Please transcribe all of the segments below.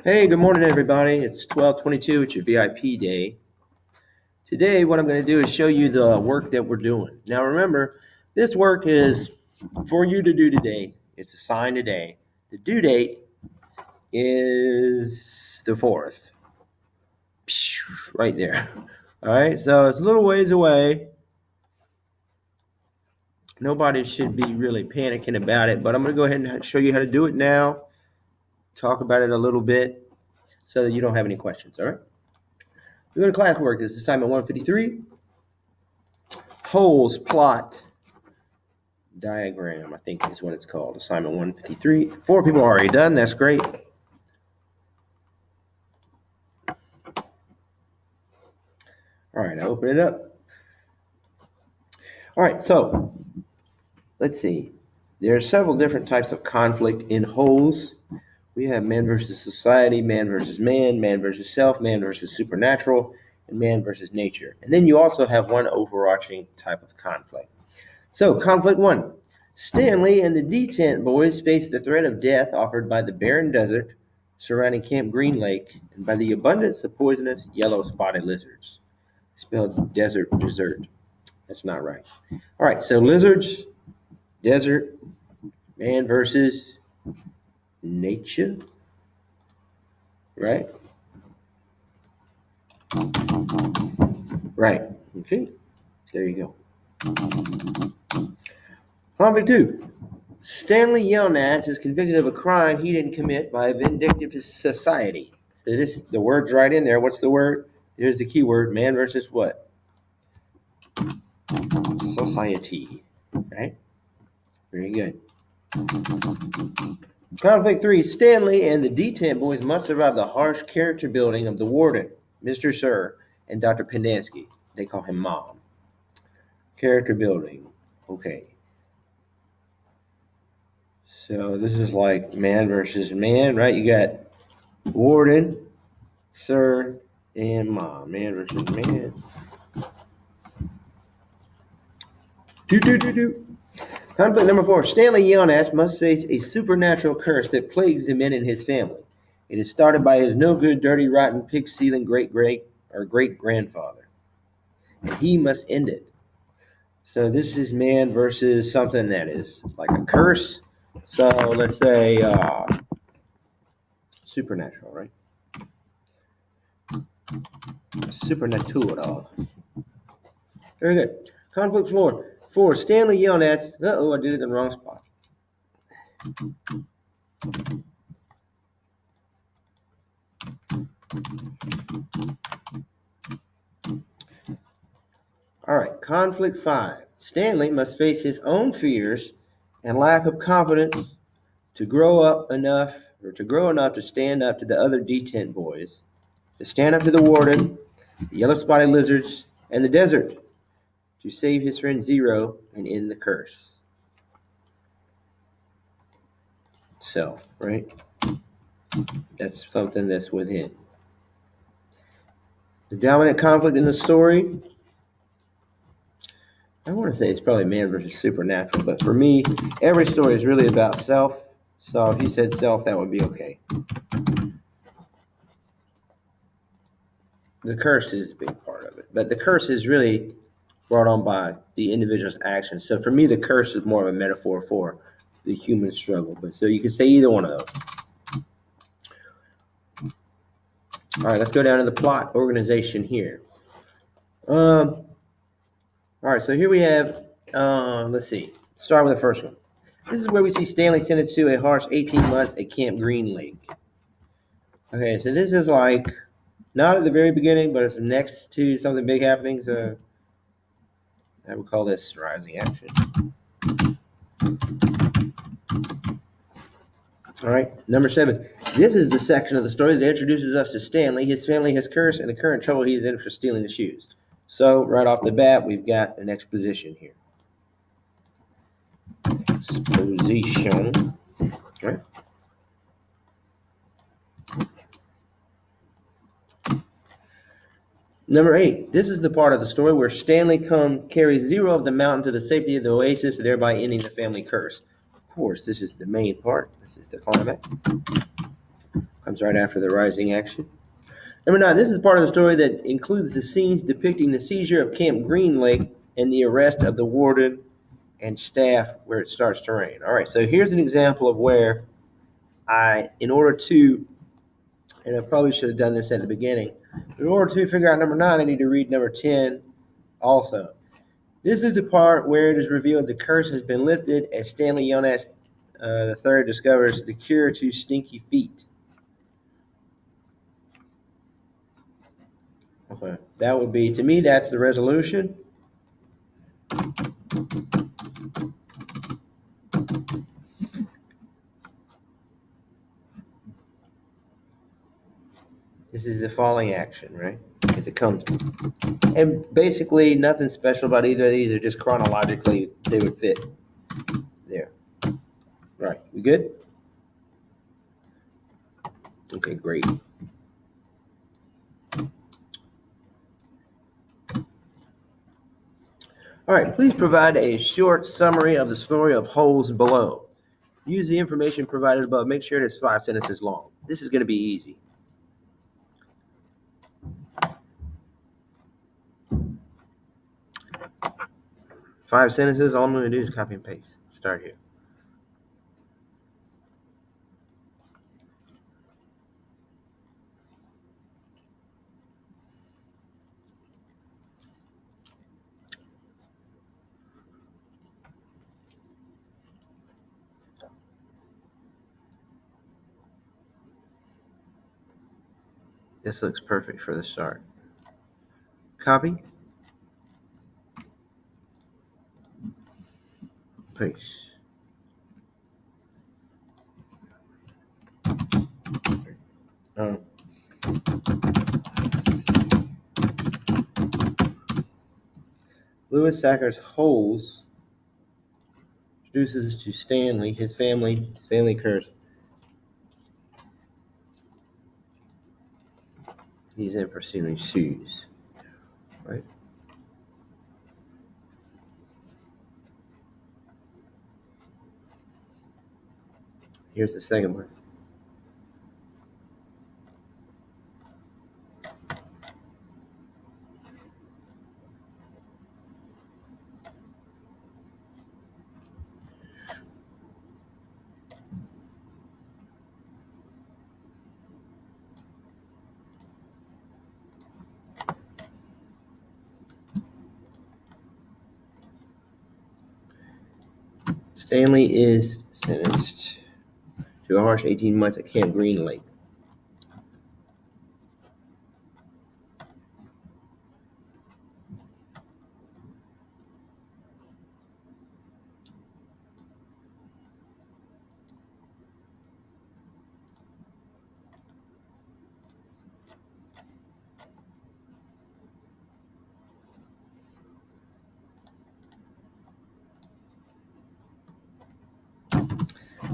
Hey, good morning, everybody. It's 12:22. It's your VIP day. Today, what I'm going to do is show you the work that we're doing. Now, remember, this work is for you to do today. It's assigned today. The due date is the 4th. Right there. All right, so it's a little ways away. Nobody should be really panicking about it, but I'm going to go ahead and show you how to do it now, talk about it a little bit so that you don't have any questions, all right? We're going to classwork. This is assignment 153. Holes plot diagram, I think is what it's called. Assignment 153. 4 people are already done. That's great. All right, I open it up. All right, so let's see. There are several different types of conflict in holes. We have man versus society, man versus man versus self, man versus supernatural, and man versus nature. And then you also have one overarching type of conflict. So, conflict 1. Stanley and the D-Tent boys face the threat of death offered by the barren desert surrounding Camp Green Lake and by the abundance of poisonous yellow-spotted lizards. Spelled desert. That's not right. All right, so lizards, desert, man versus nature, right? Right. Okay, there you go. Conflict 2. Stanley Yelnats is convicted of a crime he didn't commit by a vindictive society. So the word's right in there. What's the word? There's the key word, man versus what? Society, right? Very good. Conflict 3. Stanley and the D-Tent boys must survive the harsh character building of the warden, Mr. Sir, and Dr. Pendansky. They call him Mom. Character building. Okay. So this is like man versus man, right? You got warden, sir, and mom. Man versus man. Conflict number 4. Stanley Yelnats must face a supernatural curse that plagues the men in his family. It is started by his no-good, dirty, rotten, pig-stealing great-grandfather. And he must end it. So this is man versus something that is like a curse. So let's say supernatural, right? Supernatural. Very good. Conflict 4. Stanley Yelnats. I did it in the wrong spot. All right. Conflict 5. Stanley must face his own fears and lack of confidence to grow enough to stand up to the other D-Tent boys, to stand up to the warden, the yellow-spotted lizards, and the desert, to save his friend Zero and end the curse. Self, right? That's something that's within. The dominant conflict in the story, I want to say it's probably man versus supernatural, but for me, every story is really about self. So if you said self, that would be okay. The curse is a big part of it, but the curse is really brought on by the individual's actions. So for me, the curse is more of a metaphor for the human struggle. But so you can say either one of those. All right, let's go down to the plot organization here. All right, so here we have, let's see, start with the first one. This is where we see Stanley sentenced to a harsh 18 months at Camp Green Lake. Okay, so this is like, not at the very beginning, but it's next to something big happening. So I would call this rising action. All right, number 7. This is the section of the story that introduces us to Stanley, his family, his curse, and the current trouble he is in for stealing the shoes. So right off the bat, we've got an exposition here. Exposition. All right. Number 8. This is the part of the story where Stanley carries Zero of the mountain to the safety of the oasis, thereby ending the family curse. Of course, this is the main part. This is the climax. Comes right after the rising action. Number 9, this is part of the story that includes the scenes depicting the seizure of Camp Green Lake and the arrest of the warden and staff where it starts to rain. All right, so here's an example of where in order to, and I probably should have done this at the beginning, in order to figure out number 9, I need to read number 10 also. This is the part where it is revealed the curse has been lifted as Stanley Jonas III discovers the cure to stinky feet. Okay, that would be, to me, that's the resolution. This is the falling action, right? Because it comes. And basically, nothing special about either of these. They're just chronologically, they would fit there. Right. We good? Okay, great. All right, please provide a short summary of the story of Holes below. Use the information provided above. Make sure it's 5 sentences long. This is going to be easy. Five sentences, all I'm going to do is copy and paste. Start here. This looks perfect for the start. Copy. Paste. Louis Sachar's Holes introduces to Stanley his family curse. He's in for stealing shoes, right? Here's the second one. Stanley is sentenced to a harsh 18 months at Camp Green Lake.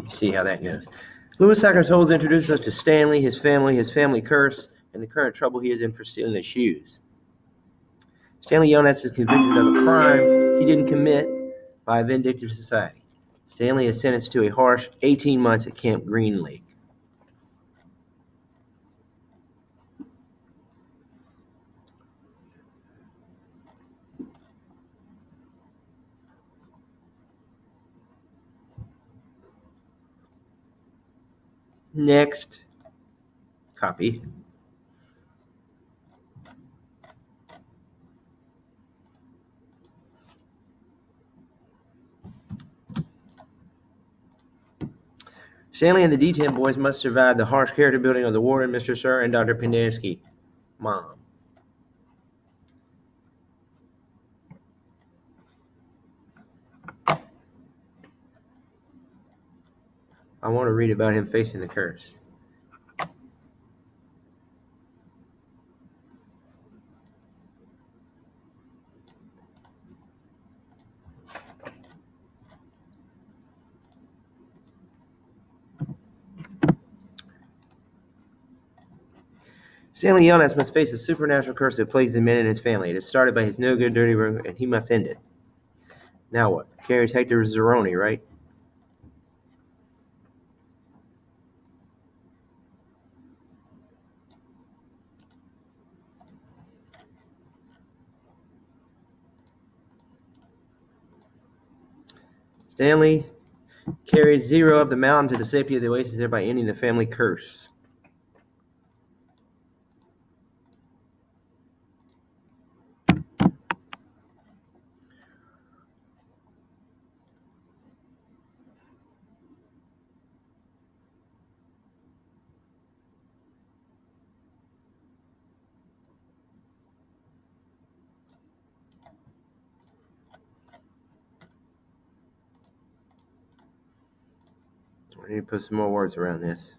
See how that goes. Louis Sachar's Holes introduces us to Stanley, his family curse, and the current trouble he is in for stealing the shoes. Stanley Jonas is convicted of a crime he didn't commit by a vindictive society. Stanley is sentenced to a harsh 18 months at Camp Green Lake. Next, copy. Stanley and the D10 boys must survive the harsh character building of the warden, Mr. Sir, and Dr. Pendersky. Mom. I want to read about him facing the curse. Stanley Jonas must face a supernatural curse that plagues the men in his family. It is started by his no-good, dirty room, and he must end it. Now what? Carries Hector Zeroni, right? Stanley carried Zero up the mountain to the safety of the oasis, thereby ending the family curse. I need to put some more words around this.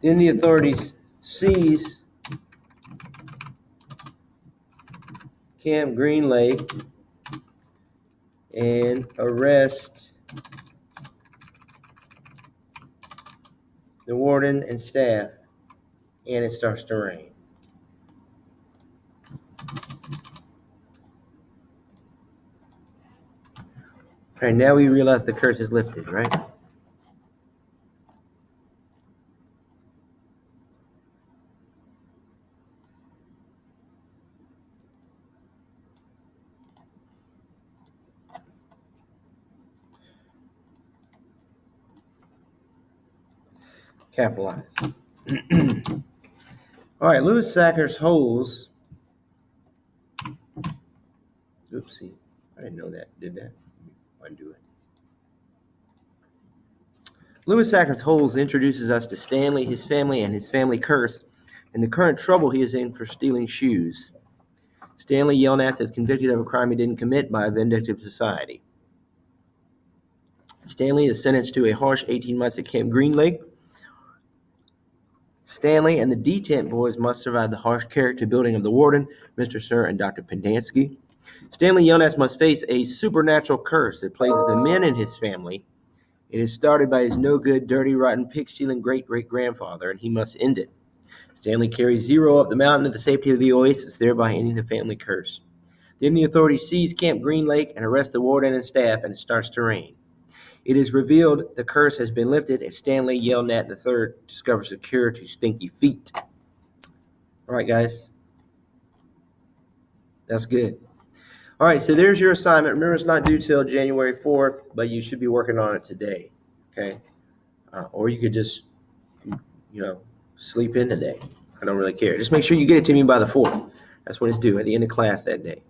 Then the authorities seize Camp Green Lake and arrest the warden and staff, and it starts to rain. All right, now we realize the curse is lifted, right? Capitalize. All right, Louis Sachar's holes. Oopsie, I didn't know that. Did that? Undo it. Louis Sachar's holes introduces us to Stanley, his family, and his family curse, and the current trouble he is in for stealing shoes. Stanley Yelnats is convicted of a crime he didn't commit by a vindictive society. Stanley is sentenced to a harsh 18 months at Camp Green Lake. Stanley and the detent boys must survive the harsh character building of the warden, Mr. Sir, and Dr. Pendansky. Stanley Yelnats must face a supernatural curse that plagues the men in his family. It is started by his no-good, dirty, rotten, pig-stealing great-great-grandfather, and he must end it. Stanley carries Zero up the mountain to the safety of the oasis, thereby ending the family curse. Then the authorities seize Camp Green Lake and arrest the warden and staff, and it starts to rain. It is revealed the curse has been lifted as Stanley Yelnat III discovers a cure to stinky feet. All right, guys. That's good. All right, so there's your assignment. Remember, it's not due till January 4th, but you should be working on it today, okay? Or you could just, sleep in today. I don't really care. Just make sure you get it to me by the 4th. That's when it's due, at the end of class that day.